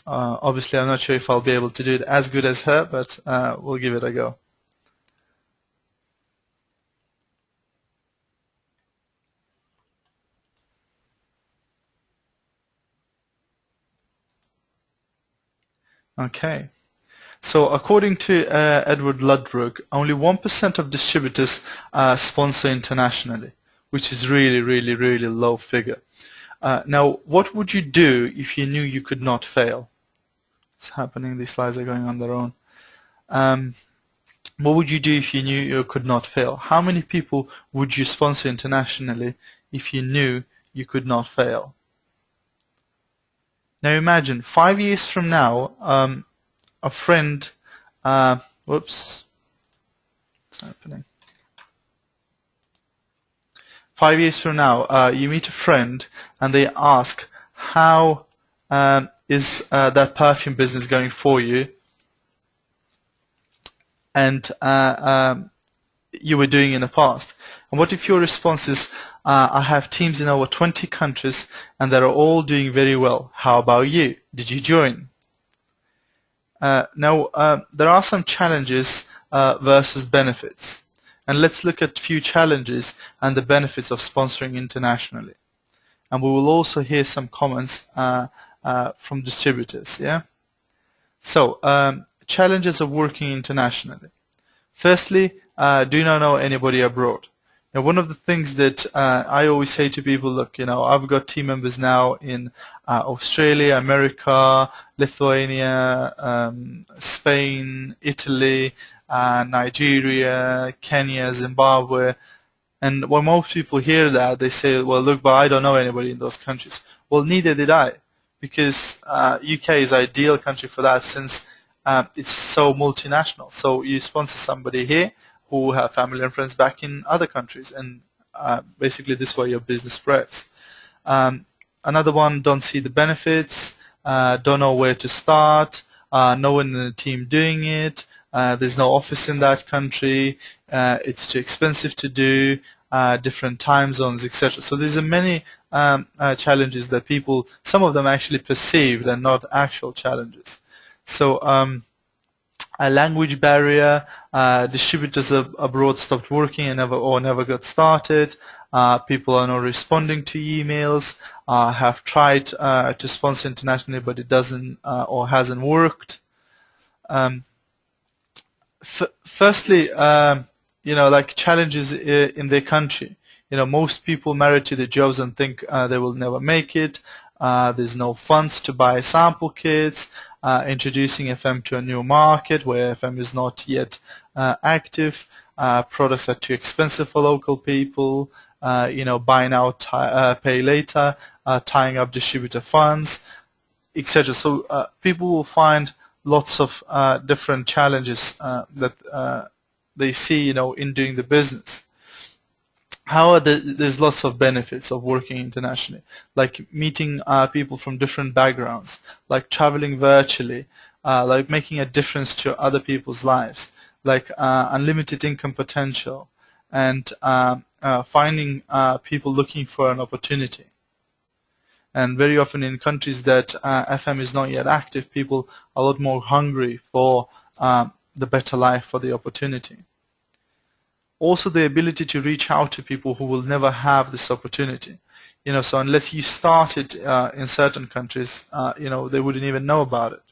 Obviously, I'm not sure if I'll be able to do it as good as her, but we'll give it a go. Okay. So according to Edward Ludbrook, only 1% of distributors sponsor internationally, which is really, really, really low figure. Now, what would you do if you knew you could not fail? It's happening. These slides are going on their own. What would you do if you knew you could not fail? How many people would you sponsor internationally if you knew you could not fail? Now imagine 5 years from now, a friend, whoops, what's happening? 5 years from now, you meet a friend and they ask, how is that perfume business going for you? And you were doing in the past. And what if your response is, I have teams in over 20 countries and they're all doing very well. How about you? Did you join? Now, there are some challenges versus benefits. And let's look at a few challenges and the benefits of sponsoring internationally. And we will also hear some comments from distributors. Yeah. So, challenges of working internationally. Firstly, do not know anybody abroad. Now, one of the things that I always say to people, look, I've got team members now in Australia, America, Lithuania, Spain, Italy, Nigeria, Kenya, Zimbabwe. And when most people hear that, they say, well, look, but I don't know anybody in those countries. Well, neither did I, because UK is an ideal country for that, since it's so multinational. So you sponsor somebody here who have family and friends back in other countries, and basically this way your business spreads. Another one, don't see the benefits, don't know where to start, no one in the team doing it, there's no office in that country, it's too expensive to do, different time zones, etc. So there's many challenges that people, some of them actually perceived and not actual challenges. So a language barrier, distributors abroad stopped working and never got started, people are not responding to emails, have tried to sponsor internationally but it doesn't or hasn't worked. Firstly, like challenges in their country. Most people married to their jobs and think they will never make it. There's no funds to buy sample kits. Introducing FM to a new market where FM is not yet active. Products are too expensive for local people. Buy now, pay later, tying up distributor funds, etc. So people will find lots of different challenges that they see, in doing the business. However, there's lots of benefits of working internationally, like meeting people from different backgrounds, like traveling virtually, like making a difference to other people's lives, like unlimited income potential, and finding people looking for an opportunity. And very often in countries that FM is not yet active, people are a lot more hungry for the better life, for the opportunity. Also the ability to reach out to people who will never have this opportunity. So unless you started in certain countries, they wouldn't even know about it.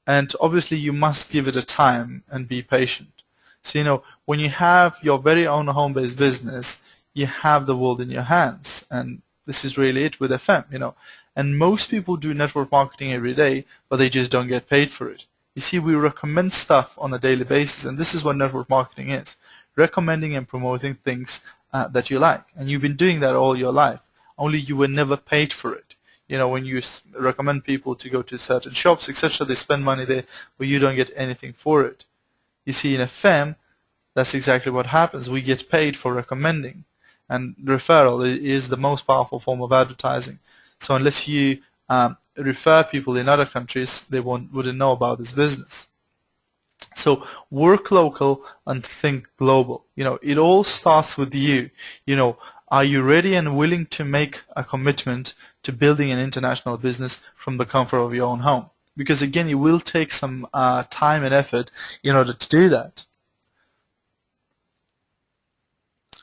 And obviously you must give it a time and be patient. So, when you have your very own home-based business, you have the world in your hands. And this is really it with FM, And most people do network marketing every day, but they just don't get paid for it. You see, we recommend stuff on a daily basis, and this is what network marketing is. Recommending and promoting things that you like. And you've been doing that all your life. Only you were never paid for it. When you recommend people to go to certain shops, etc., they spend money there, but you don't get anything for it. You see, in FM, that's exactly what happens. We get paid for recommending. And referral is the most powerful form of advertising. So unless you refer people in other countries, they wouldn't know about this business. So work local and think global. It all starts with you. Are you ready and willing to make a commitment to building an international business from the comfort of your own home? Because again, it will take some time and effort in order to do that.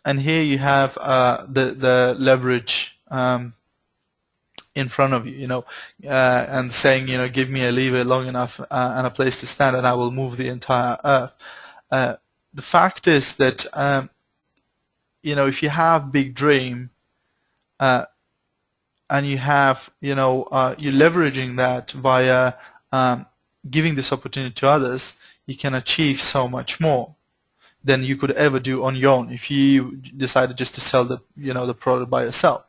And here you have the leverage in front of you, and saying, give me a lever long enough and a place to stand, and I will move the entire earth. The fact is that if you have big dream, and you have, you're leveraging that via giving this opportunity to others, you can achieve so much more than you could ever do on your own if you decided just to sell the product by yourself.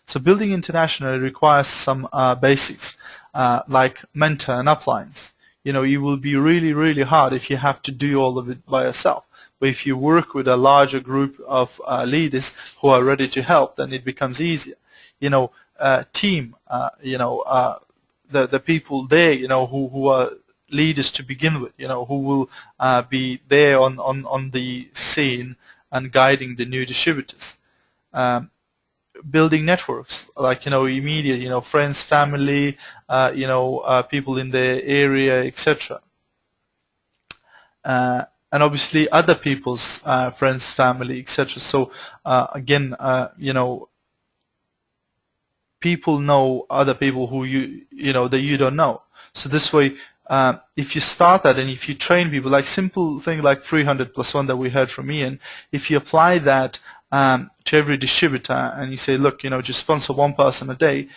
So building internationally requires some basics like mentor and uplines. It will be really, really hard if you have to do all of it by yourself. But if you work with a larger group of leaders who are ready to help, then it becomes easier. Team, the people there, who are leaders to begin with, who will be there on the scene and guiding the new distributors. Building networks like immediate, friends, family, people in the area, etc. And obviously other people's friends, family, etc. So again, people know other people who that you don't know. So this way, if you start that and if you train people, like simple thing like 300+1 that we heard from Ian, if you apply that to every distributor and you say, look, just sponsor one person a day,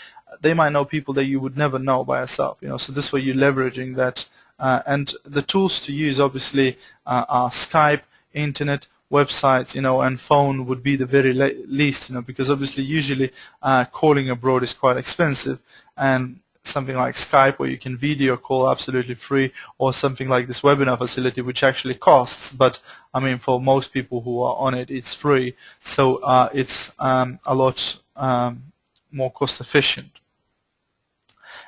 they might know people that you would never know by yourself. So this way you're leveraging that. And the tools to use obviously are Skype, internet, websites, and phone would be the very least, because obviously usually calling abroad is quite expensive, and something like Skype where you can video call absolutely free, or something like this webinar facility which actually costs, but I mean for most people who are on it, it's free, so it's a lot more cost efficient.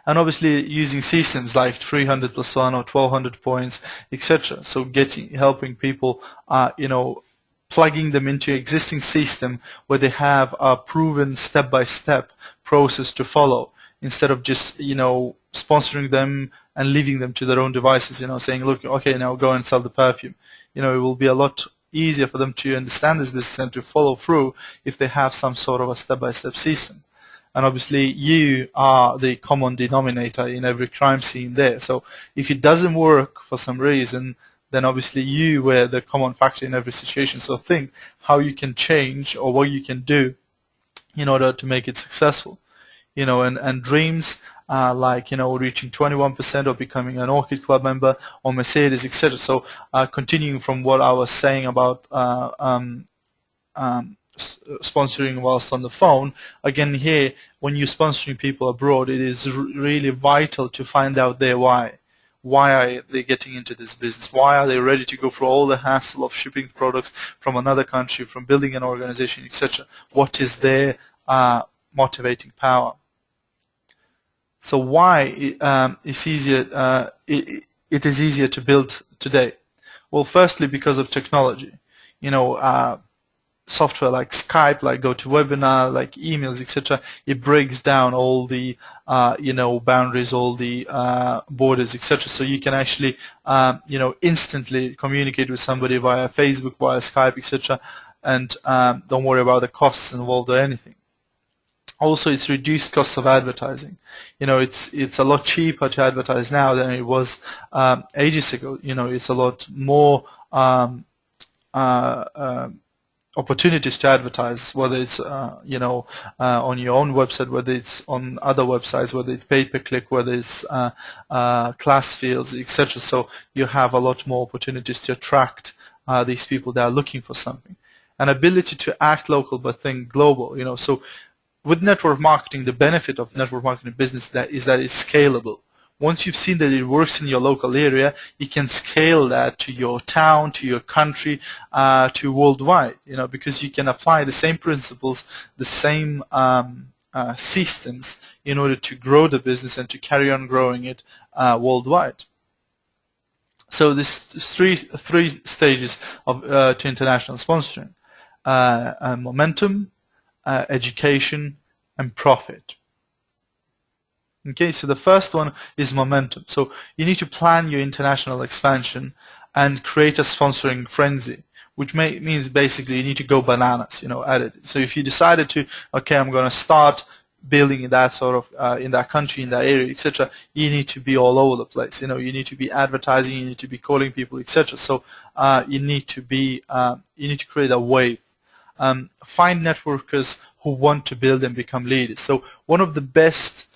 And obviously using systems like 300+1 or 1200 points, etc. So helping people, plugging them into existing system where they have a proven step-by-step process to follow, instead of just sponsoring them and leaving them to their own devices. Saying, look, okay, now go and sell the perfume. It will be a lot easier for them to understand this business and to follow through if they have some sort of a step-by-step system. And obviously you are the common denominator in every crime scene there. So if it doesn't work for some reason, then obviously you were the common factor in every situation. So think how you can change or what you can do in order to make it successful. And dreams like reaching 21% or becoming an Orchid Club member or Mercedes, etc. So continuing from what I was saying about sponsoring whilst on the phone, again here, when you're sponsoring people abroad, it is really vital to find out their why. Why are they getting into this business? Why are they ready to go through all the hassle of shipping products from another country, from building an organization, etc.? What is their motivating power? So why it's easier? It is easier to build today. Well, firstly, because of technology. Software like Skype, like GoToWebinar, like emails, etc. It breaks down all the boundaries, all the borders, etc. So you can actually instantly communicate with somebody via Facebook, via Skype, etc. And don't worry about the costs involved or anything. Also, it's reduced costs of advertising. It's a lot cheaper to advertise now than it was ages ago. It's a lot more opportunities to advertise, whether it's on your own website, whether it's on other websites, whether it's pay-per-click, whether it's class fields, etc. So you have a lot more opportunities to attract these people that are looking for something. An ability to act local but think global. So with network marketing, the benefit of network marketing business is that it's scalable. Once you've seen that it works in your local area, you can scale that to your town, to your country, to worldwide, because you can apply the same principles, the same systems in order to grow the business and to carry on growing it worldwide. So this three stages of to international sponsoring: momentum, education, and profit. Okay, so the first one is momentum. So you need to plan your international expansion and create a sponsoring frenzy, which means basically you need to go bananas, at it. So if you decided to, okay, I'm going to start building in that sort of, in that country, in that area, etc., you need to be all over the place. You need to be advertising, you need to be calling people, etc. So you need to create a wave. Find networkers who want to build and become leaders. So one of the best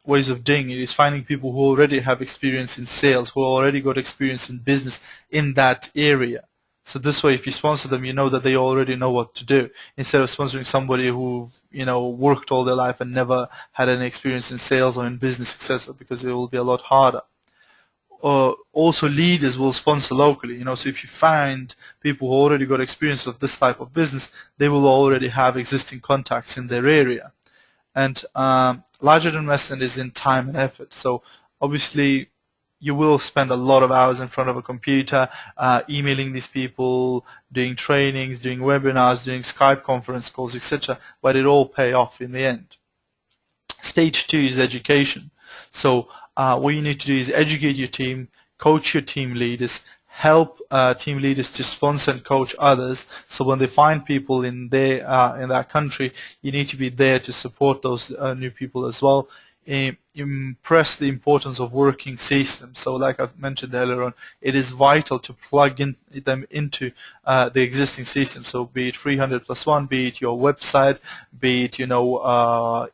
ways of doing it is finding people who already have experience in sales, who already got experience in business in that area. So this way, if you sponsor them, you know that they already know what to do, instead of sponsoring somebody who worked all their life and never had any experience in sales or in business, etc., because it will be a lot harder. Also, leaders will sponsor locally. So if you find people who already got experience of this type of business, they will already have existing contacts in their area. And larger investment is in time and effort. So obviously, you will spend a lot of hours in front of a computer, emailing these people, doing trainings, doing webinars, doing Skype conference calls, etc. But it all pay off in the end. Stage 2 is education. So what you need to do is educate your team, coach your team leaders, help team leaders to sponsor and coach others. So when they find people in that country, you need to be there to support those new people as well. Impress the importance of working systems. So like I mentioned earlier on, it is vital to plug them into the existing system. So be it 300+1, be it your website, be it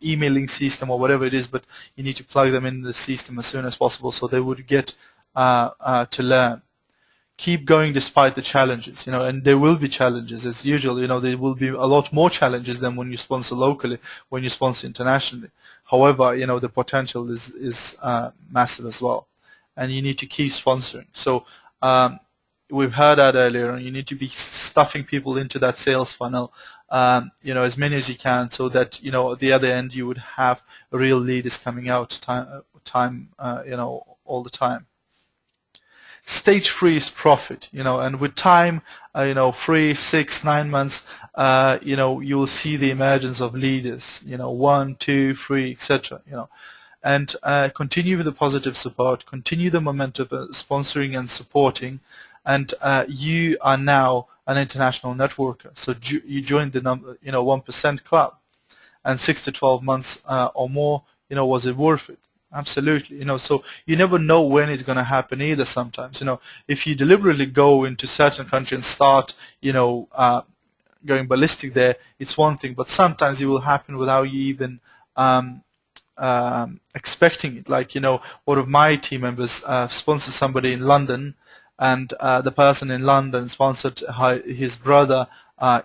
emailing system or whatever it is, but you need to plug them in the system as soon as possible so they would get to learn. Keep going despite the challenges, and there will be challenges as usual. There will be a lot more challenges than when you sponsor locally, when you sponsor internationally. However, the potential is massive as well, and you need to keep sponsoring. So we've heard that earlier, and you need to be stuffing people into that sales funnel, as many as you can, so that at the other end you would have real leaders coming out all the time. Stage 3 is profit, and with time, 3, 6, 9 months, you will see the emergence of leaders, 1, 2, 3, etc. And continue with the positive support, continue the momentum of sponsoring and supporting, and you are now an international networker. So you joined the 1% club, and 6 to 12 months or more, was it worth it? Absolutely. So you never know when it's going to happen either sometimes. If you deliberately go into certain country and start, going ballistic there, it's one thing, but sometimes it will happen without you even expecting it. Like, one of my team members sponsored somebody in London, and the person in London sponsored his brother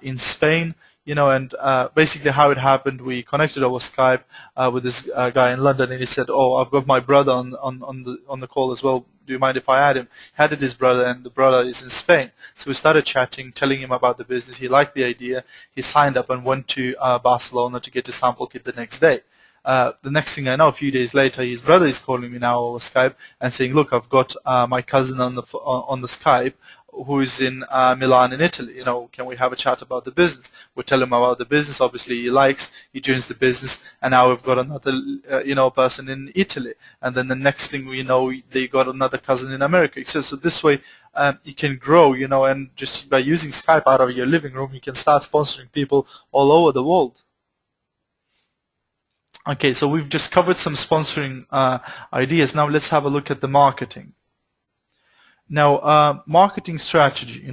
in Spain. And basically how it happened, we connected over Skype with this guy in London, and he said, "Oh, I've got my brother on the call as well. Do you mind if I add him?" He added his brother, and the brother is in Spain. So we started chatting, telling him about the business. He liked the idea. He signed up and went to Barcelona to get a sample kit the next day. The next thing I know, a few days later, his brother is calling me now over Skype and saying, "Look, I've got my cousin on the Skype, who is in Milan in Italy. Can we have a chat about the business?" We tell him about the business. Obviously, he joins the business, and now we've got another, person in Italy. And then the next thing we know, they got another cousin in America. So this way, you can grow, and just by using Skype out of your living room, you can start sponsoring people all over the world. Okay, so we've just covered some sponsoring ideas. Now let's have a look at the marketing. Now, marketing strategy,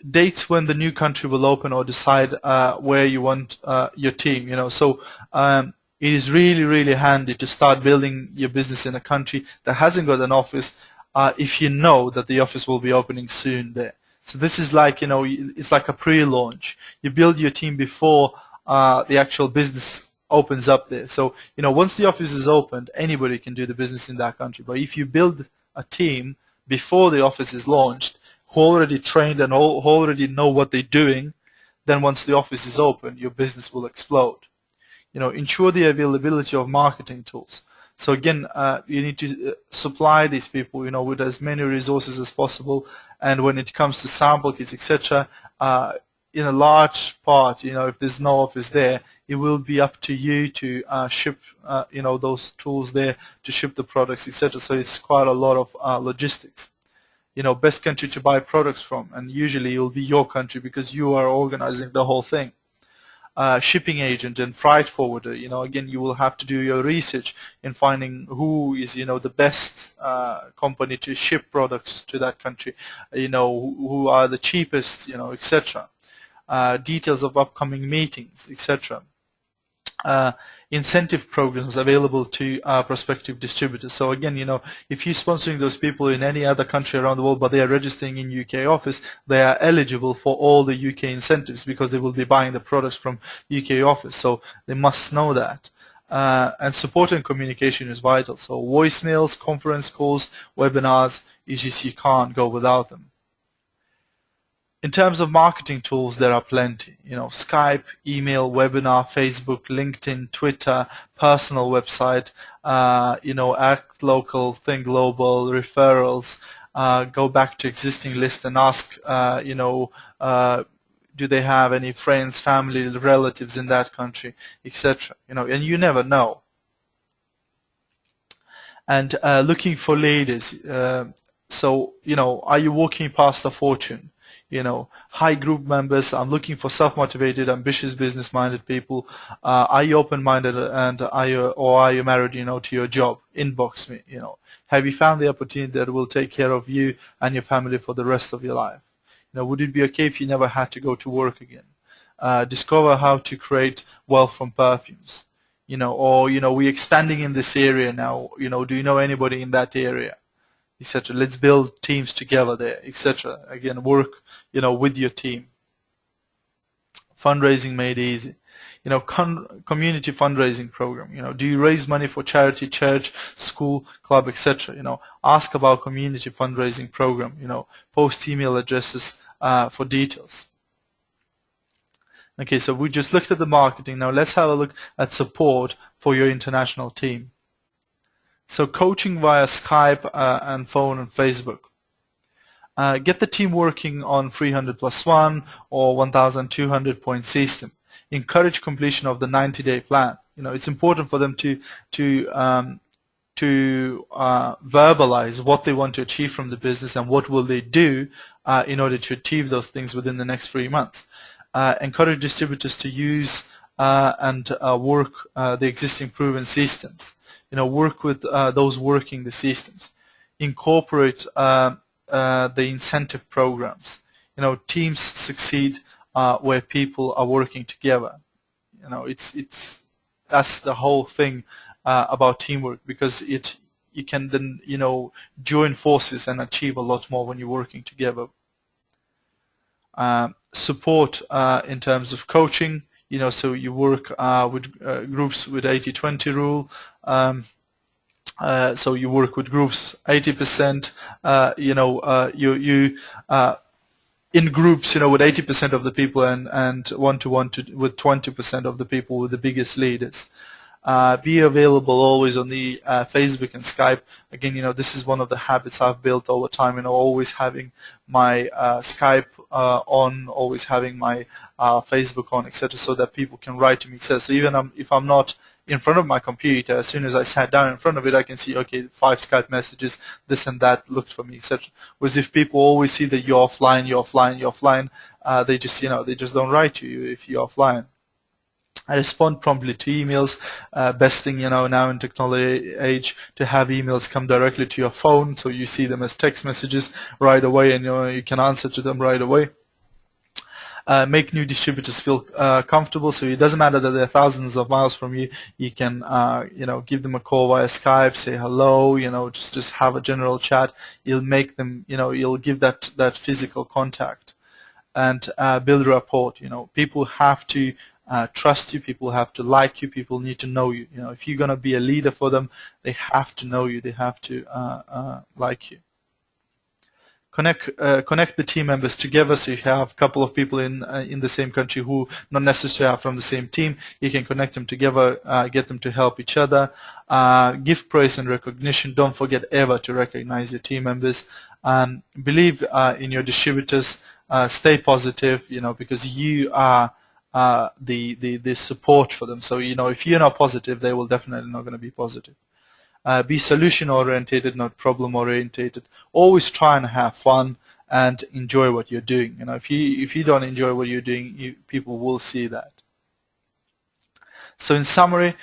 dates when the new country will open, or decide where you want your team, So it is really, really handy to start building your business in a country that hasn't got an office if you know that the office will be opening soon there. So this is like, it's like a pre-launch. You build your team before the actual business opens up there. So, once the office is opened, anybody can do the business in that country. But if you build a team before the office is launched, who already trained and who already know what they're doing, then once the office is open, your business will explode. Ensure the availability of marketing tools. So again, you need to supply these people, with as many resources as possible. And when it comes to sample kits, etc., in a large part, if there's no office there, it will be up to you to ship, those tools there, to ship the products, etc. So it's quite a lot of logistics. Best country to buy products from, and usually it will be your country because you are organizing the whole thing. Shipping agent and freight forwarder, again, you will have to do your research in finding who is, the best company to ship products to that country, who are the cheapest, etc. Details of upcoming meetings, etc. Incentive programs available to prospective distributors. So again, if you're sponsoring those people in any other country around the world, but they are registering in UK office, they are eligible for all the UK incentives because they will be buying the products from UK office. So they must know that. And support and communication is vital. So voicemails, conference calls, webinars, you can't go without them. In terms of marketing tools, there are plenty. Skype, email, webinar, Facebook, LinkedIn, Twitter, personal website, act local, think global, referrals, go back to existing list and ask, do they have any friends, family, relatives in that country, etc. And you never know. And looking for leaders. So, are you walking past a fortune? Hi group members, I'm looking for self-motivated, ambitious, business-minded people. Are you open-minded and are you married, to your job? Inbox me, Have you found the opportunity that will take care of you and your family for the rest of your life? Would it be okay if you never had to go to work again? Discover how to create wealth from perfumes. We're expanding in this area now. Do you know anybody in that area? Etc. Let's build teams together there, etc. Again, work, with your team. Fundraising made easy. Community fundraising program. Do you raise money for charity, church, school, club, etc. Ask about community fundraising program. Post email addresses for details. Okay, so we just looked at the marketing. Now let's have a look at support for your international team. So coaching via Skype and phone and Facebook. Get the team working on 300+1 or 1,200 point system. Encourage completion of the 90-day plan. It's important for them to verbalize what they want to achieve from the business and what will they do in order to achieve those things within the next 3 months. Encourage distributors to use and work the existing proven systems. Work with those working the systems. Incorporate the incentive programs. Teams succeed where people are working together. That's the whole thing about teamwork, because you can then join forces and achieve a lot more when you're working together. Support in terms of coaching. So you work with groups with 80-20 rule. So you work with groups 80%. In groups, with 80% of the people, and one-to-one with 20% of the people, with the biggest leaders. Be available always on the Facebook and Skype. Again, this is one of the habits I've built over time. Always having my Skype on, always having my Facebook on, etc., so that people can write to me, etc. So even if I'm not in front of my computer, as soon as I sat down in front of it, I can see, okay, 5 Skype messages, this and that looked for me, etc. Whereas if people always see that you're offline, they just don't write to you if you're offline. I respond promptly to emails. Best thing, now in technology age, to have emails come directly to your phone, so you see them as text messages right away, and you can answer to them right away. Make new distributors feel comfortable, so it doesn't matter that they're thousands of miles from you. You can, give them a call via Skype, say hello, just have a general chat. You'll make them, you'll give that physical contact, and build rapport. People have to trust you, people have to like you, people need to know you. If you're going to be a leader for them, they have to know you, they have to like you. Connect the team members together, so you have a couple of people in the same country who not necessarily are from the same team. You can connect them together, get them to help each other. Give praise and recognition. Don't forget ever to recognize your team members. Believe in your distributors. stay positive, because you are the support for them. So, if you're not positive, they will definitely not going to be positive. Be solution orientated, not problem orientated. Always try and have fun and enjoy what you're doing. If you don't enjoy what you're doing, people will see that. So in summary,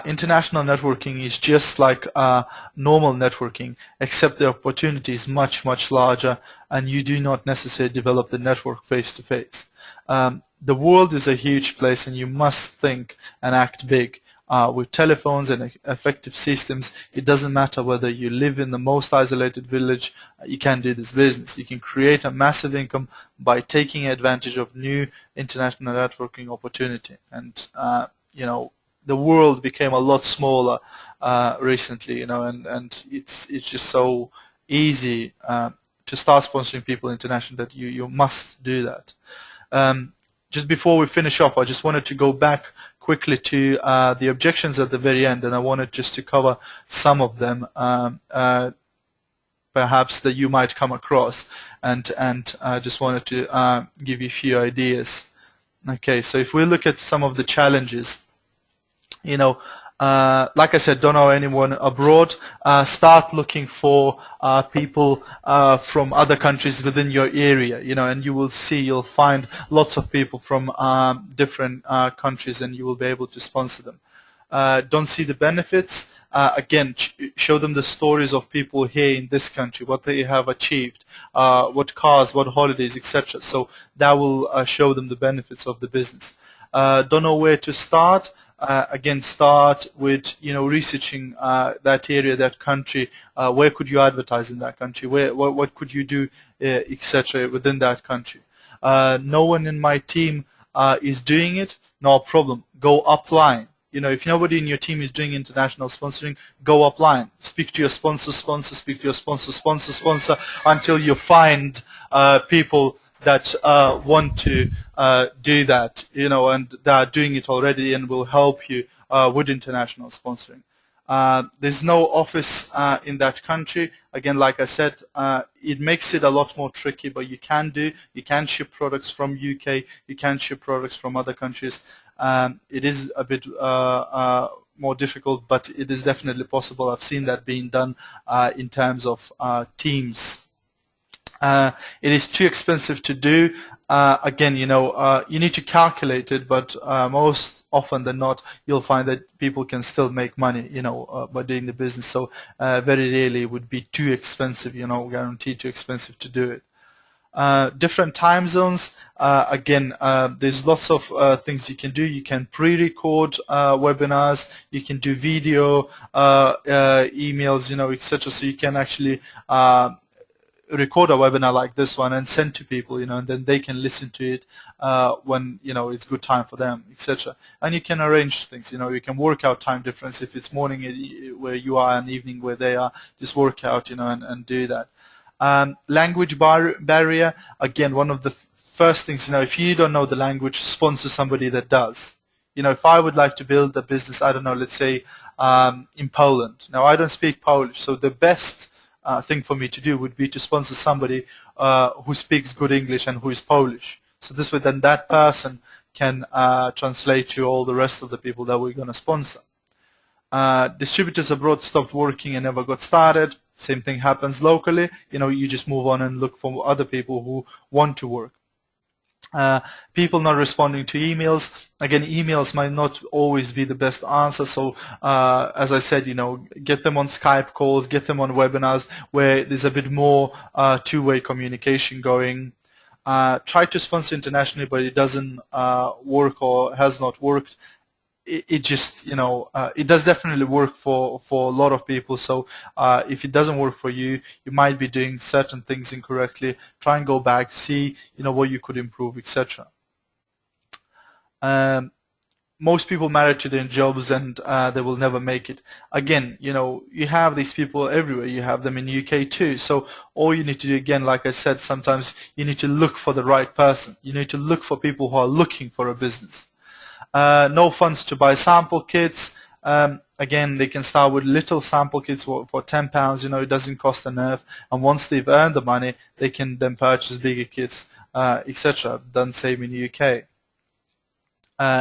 international networking is just like normal networking, except the opportunity is much, much larger, and you do not necessarily develop the network face-to-face. The world is a huge place, and you must think and act big. With telephones and effective systems, it doesn't matter whether you live in the most isolated village, you can do this business. You can create a massive income by taking advantage of new international networking opportunity. And the world became a lot smaller recently, and it's just so easy to start sponsoring people internationally that you must do that. Just before we finish off, I just wanted to go back quickly to the objections at the very end, and I wanted just to cover some of them perhaps that you might come across, and I just wanted to give you a few ideas. Okay, so if we look at some of the challenges, like I said, don't know anyone abroad. Start looking for people from other countries within your area, and you'll find lots of people from different countries, and you will be able to sponsor them. Don't see the benefits. Again, show them the stories of people here in this country, what they have achieved, what cars, what holidays, etc. So that will show them the benefits of the business. Don't know where to start. Again, start with researching that area, that country. Where could you advertise in that country? What could you do, etc. within that country? No one in my team is doing it. No problem. Go upline. If nobody in your team is doing international sponsoring, go upline. Speak to your sponsor, speak to your sponsor, until you find people that want to do that, and they are doing it already and will help you with international sponsoring. There's no office in that country. Again, like I said, it makes it a lot more tricky, but you can ship products from UK, you can ship products from other countries. It is a bit more difficult, but it is definitely possible. I've seen that being done in terms of teams. It is too expensive to do. Again, you need to calculate it, but most often than not, you'll find that people can still make money, by doing the business. So very rarely it would be too expensive, guaranteed too expensive to do it. Different time zones. Again, there's lots of things you can do. You can pre-record webinars. You can do video, emails, etc. So you can actually record a webinar like this one and send to people, and then they can listen to it when it's good time for them, etc. And you can arrange things. You can work out time difference. If it's morning where you are and evening where they are, just work out, and do that. Language barrier. Again, one of the first things, if you don't know the language, sponsor somebody that does. If I would like to build a business, I don't know, let's say in Poland. Now, I don't speak Polish, so the best thing for me to do would be to sponsor somebody who speaks good English and who is Polish. So this way, then that person can translate to all the rest of the people that we're going to sponsor. Distributors abroad stopped working and never got started. Same thing happens locally. You just move on and look for other people who want to work. People not responding to emails. Again, emails might not always be the best answer. So as I said, get them on Skype calls, get them on webinars where there's a bit more two-way communication going. Try to sponsor internationally, but it doesn't work or has not worked. It just, it does definitely work for a lot of people. So if it doesn't work for you, you might be doing certain things incorrectly. Try and go back, see, what you could improve, etc. Most people marry to their jobs and they will never make it. Again, you have these people everywhere. You have them in UK too. So all you need to do, again, like I said, sometimes you need to look for the right person. You need to look for people who are looking for a business. No funds to buy sample kits. Again, they can start with little sample kits for £10. It doesn't cost an earth. And once they've earned the money, they can then purchase bigger kits, etc. Done same in the UK.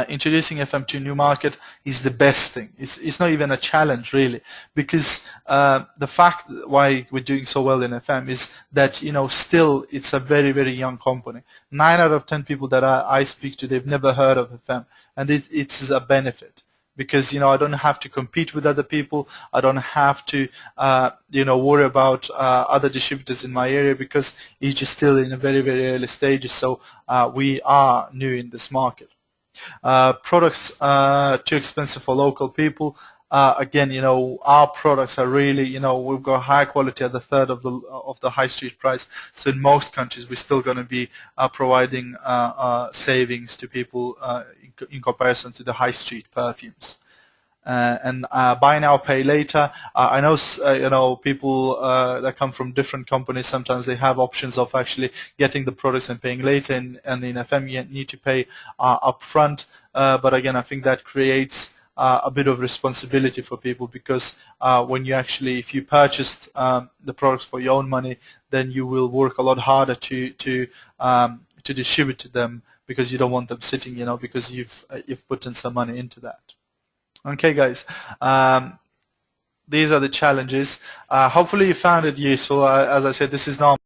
Introducing FM to a new market is the best thing. It's not even a challenge really, because the fact why we're doing so well in FM is that still it's a very, very young company. 9 out of 10 people that I speak to, they've never heard of FM, and it's a benefit. Because I don't have to compete with other people. I don't have to worry about other distributors in my area, because it's just still in a very, very early stages. So we are new in this market. Products too expensive for local people. Again, our products are really, we've got high quality at the third of the high street price. So in most countries, we're still going to be providing savings to people in comparison to the high street perfumes. And buy now, pay later. I know, people that come from different companies. Sometimes they have options of actually getting the products and paying later. And in FM, you need to pay upfront. But again, I think that creates a bit of responsibility for people, because when if you purchased the products for your own money, then you will work a lot harder to distribute them, because you don't want them sitting, because you've put in some money into that. Okay, guys, these are the challenges. Hopefully you found it useful. As I said, this is not